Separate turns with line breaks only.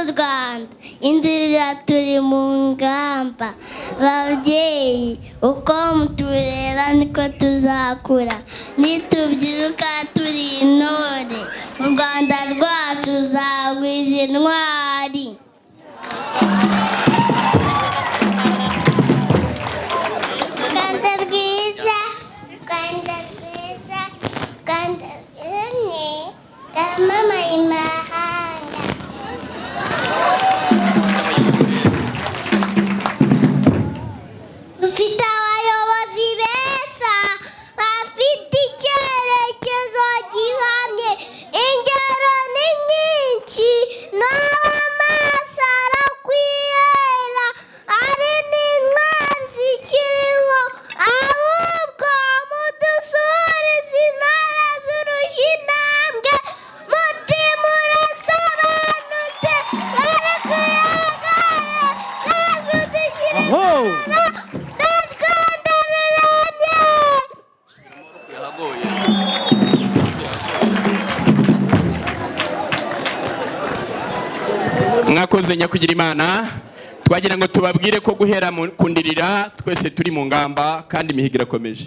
Rwanda, inzira turi mu ngamba. Babyeyi, uko muturera niko tuzakura. Nitubyiruka turi intore, u Rwanda rwacu ruzagwiza intwari. Rwanda rwiza, Rwanda rwiza, Rwanda rwiza, ramamaye imahanga. Dufite abayobozi beza bafite icyerekezo gihamye, ingero ni nyinshi n'amaso arakwihera, hari n'intwari zikiriho, ahubwo mudusurize intare zirusha intambwe, mutima urasobanutse bari kuyagaye, zazo dushyira
mwakoze nyakugira Imana. Twagira ngo tubabwire ko guhera mu kundirira twese turi mu ngamba kandi imihigo irakomeje.